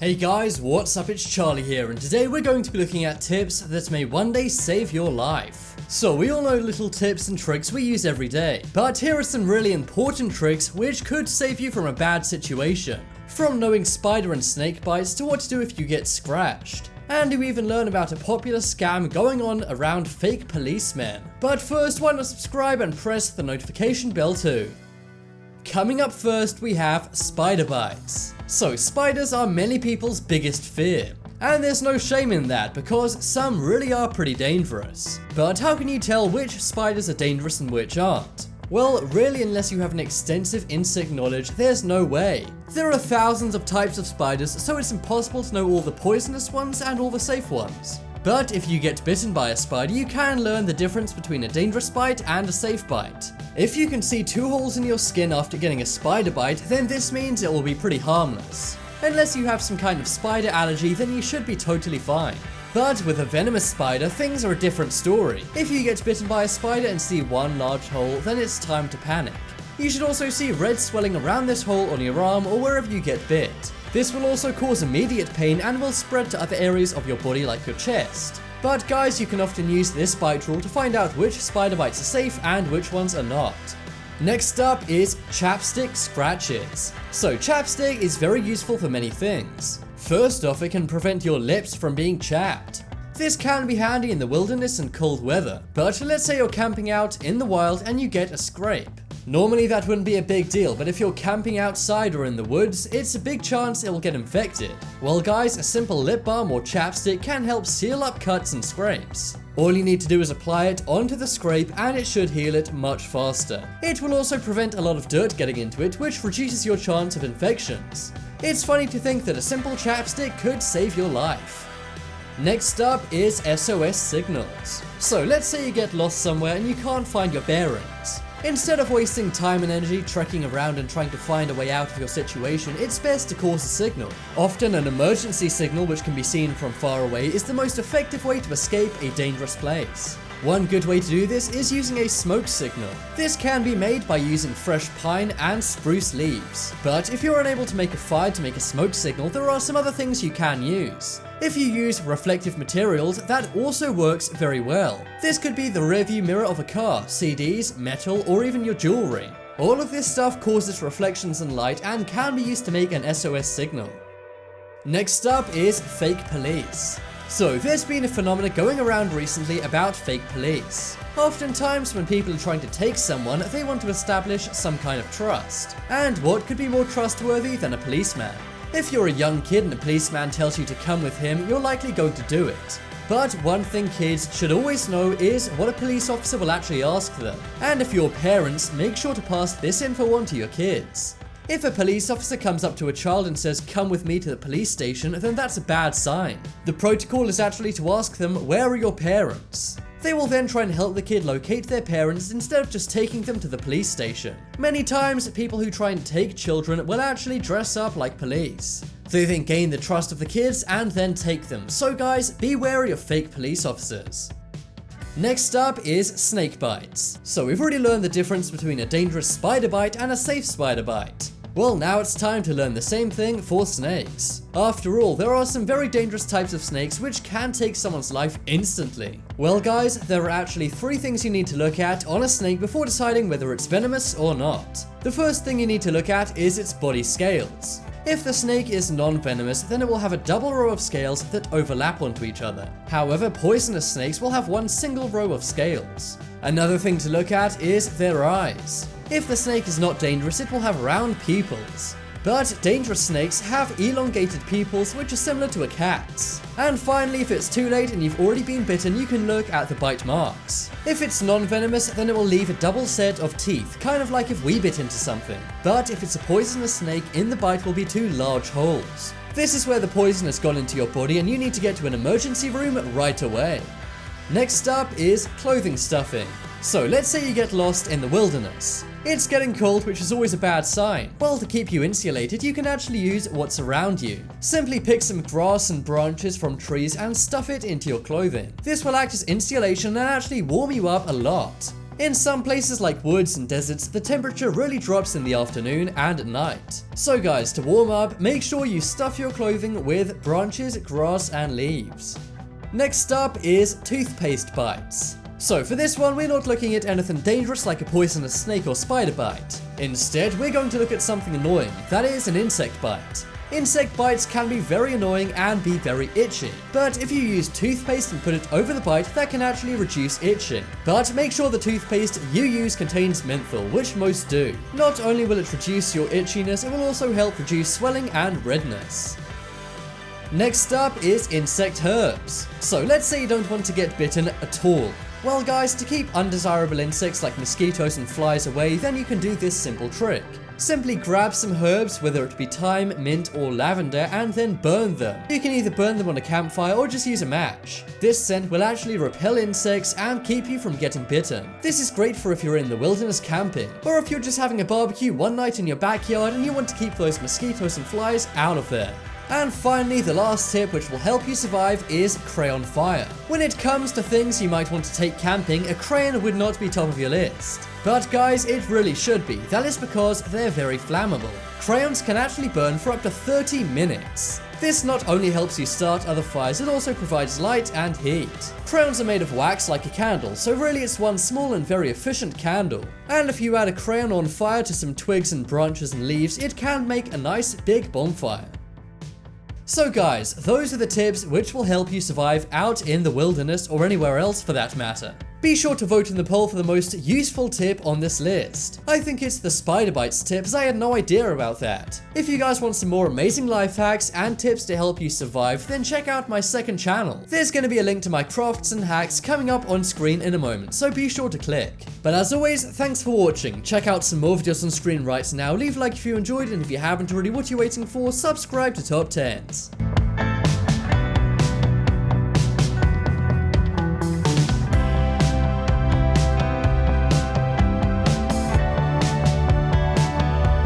Hey guys, what's up? It's Charlie here, and today we're going to be looking at tips that may one day save your life. So we all know little tips and tricks we use every day, but here are some really important tricks which could save you from a bad situation. From knowing spider and snake bites to what to do if you get scratched. And you even learn about a popular scam going on around fake policemen. But first, why not subscribe and press the notification bell too. Coming up first, we have spider bites. So spiders are many people's biggest fear. And there's no shame in that because some really are pretty dangerous. But how can you tell which spiders are dangerous and which aren't? Well, really, unless you have an extensive insect knowledge, there's no way. There are thousands of types of spiders, so it's impossible to know all the poisonous ones and all the safe ones. But if you get bitten by a spider, you can learn the difference between a dangerous bite and a safe bite. If you can see 2 holes in your skin after getting a spider bite, then this means it will be pretty harmless. Unless you have some kind of spider allergy, then you should be totally fine. But with a venomous spider, things are a different story. If you get bitten by a spider and see 1 large hole, then it's time to panic. You should also see red swelling around this hole on your arm or wherever you get bit. This will also cause immediate pain and will spread to other areas of your body like your chest. But guys, you can often use this bite rule to find out which spider bites are safe and which ones are not. Next up is chapstick scratches. So chapstick is very useful for many things. First off, it can prevent your lips from being chapped. This can be handy in the wilderness and cold weather, but let's say you're camping out in the wild and you get a scrape. Normally that wouldn't be a big deal, but if you're camping outside or in the woods, it's a big chance it will get infected. Well guys, a simple lip balm or chapstick can help seal up cuts and scrapes. All you need to do is apply it onto the scrape and it should heal it much faster. It will also prevent a lot of dirt getting into it, which reduces your chance of infections. It's funny to think that a simple chapstick could save your life. Next up is SOS signals. So let's say you get lost somewhere and you can't find your bearings. Instead of wasting time and energy trekking around and trying to find a way out of your situation, it's best to cause a signal. Often an emergency signal, which can be seen from far away, is the most effective way to escape a dangerous place. One good way to do this is using a smoke signal. This can be made by using fresh pine and spruce leaves. But if you're unable to make a fire to make a smoke signal, there are some other things you can use. If you use reflective materials, that also works very well. This could be the rearview mirror of a car, CDs, metal, or even your jewelry. All of this stuff causes reflections and light and can be used to make an SOS signal. Next up is fake police. So there's been a phenomenon going around recently about fake police. Oftentimes when people are trying to take someone, they want to establish some kind of trust. And what could be more trustworthy than a policeman? If you're a young kid and a policeman tells you to come with him, you're likely going to do it. But one thing kids should always know is what a police officer will actually ask them. And if you're parents, make sure to pass this info on to your kids. If a police officer comes up to a child and says, "Come with me to the police station," then that's a bad sign. The protocol is actually to ask them, "Where are your parents?" They will then try and help the kid locate their parents instead of just taking them to the police station. Many times, people who try and take children will actually dress up like police. They then gain the trust of the kids and then take them. So guys, be wary of fake police officers. Next up is snake bites. So we've already learned the difference between a dangerous spider bite and a safe spider bite. Well, now it's time to learn the same thing for snakes. After all, there are some very dangerous types of snakes which can take someone's life instantly. Well guys, there are actually 3 things you need to look at on a snake before deciding whether it's venomous or not. The first thing you need to look at is its body scales. If the snake is non-venomous, then it will have a double row of scales that overlap onto each other. However, poisonous snakes will have one single row of scales. Another thing to look at is their eyes. If the snake is not dangerous, it will have round pupils. But dangerous snakes have elongated pupils which are similar to a cat's. And finally, if it's too late and you've already been bitten, you can look at the bite marks. If it's non-venomous, then it will leave a double set of teeth, kind of like if we bit into something. But if it's a poisonous snake, in the bite will be 2 large holes. This is where the poison has gone into your body and you need to get to an emergency room right away. Next up is clothing stuffing. So let's say you get lost in the wilderness. It's getting cold, which is always a bad sign. Well, to keep you insulated, you can actually use what's around you. Simply pick some grass and branches from trees and stuff it into your clothing. This will act as insulation and actually warm you up a lot. In some places like woods and deserts, the temperature really drops in the afternoon and at night. So guys, to warm up, make sure you stuff your clothing with branches, grass and leaves. Next up is toothpaste bites. So for this one, we're not looking at anything dangerous like a poisonous snake or spider bite. Instead, we're going to look at something annoying, that is an insect bite. Insect bites can be very annoying and be very itchy, but if you use toothpaste and put it over the bite, that can actually reduce itching. But make sure the toothpaste you use contains menthol, which most do. Not only will it reduce your itchiness, it will also help reduce swelling and redness. Next up is insect herbs. So let's say you don't want to get bitten at all. Well guys, to keep undesirable insects like mosquitoes and flies away, then you can do this simple trick. Simply grab some herbs, whether it be thyme, mint or lavender, and then burn them. You can either burn them on a campfire or just use a match. This scent will actually repel insects and keep you from getting bitten. This is great for if you're in the wilderness camping, or if you're just having a barbecue one night in your backyard and you want to keep those mosquitoes and flies out of there. And finally, the last tip which will help you survive is crayon fire. When it comes to things you might want to take camping, a crayon would not be top of your list. But guys, it really should be. That is because they're very flammable. Crayons can actually burn for up to 30 minutes. This not only helps you start other fires, it also provides light and heat. Crayons are made of wax like a candle, so really it's one small and very efficient candle. And if you add a crayon on fire to some twigs and branches and leaves, it can make a nice big bonfire. So guys, those are the tips which will help you survive out in the wilderness or anywhere else for that matter. Be sure to vote in the poll for the most useful tip on this list. I think it's the spider bites tip, as I had no idea about that. If you guys want some more amazing life hacks and tips to help you survive, then check out my second channel. There's going to be a link to my crafts and hacks coming up on screen in a moment, so be sure to click. But as always, thanks for watching. Check out some more videos on screen right now. Leave a like if you enjoyed, and if you haven't already, what are you waiting for? Subscribe to Top 10s.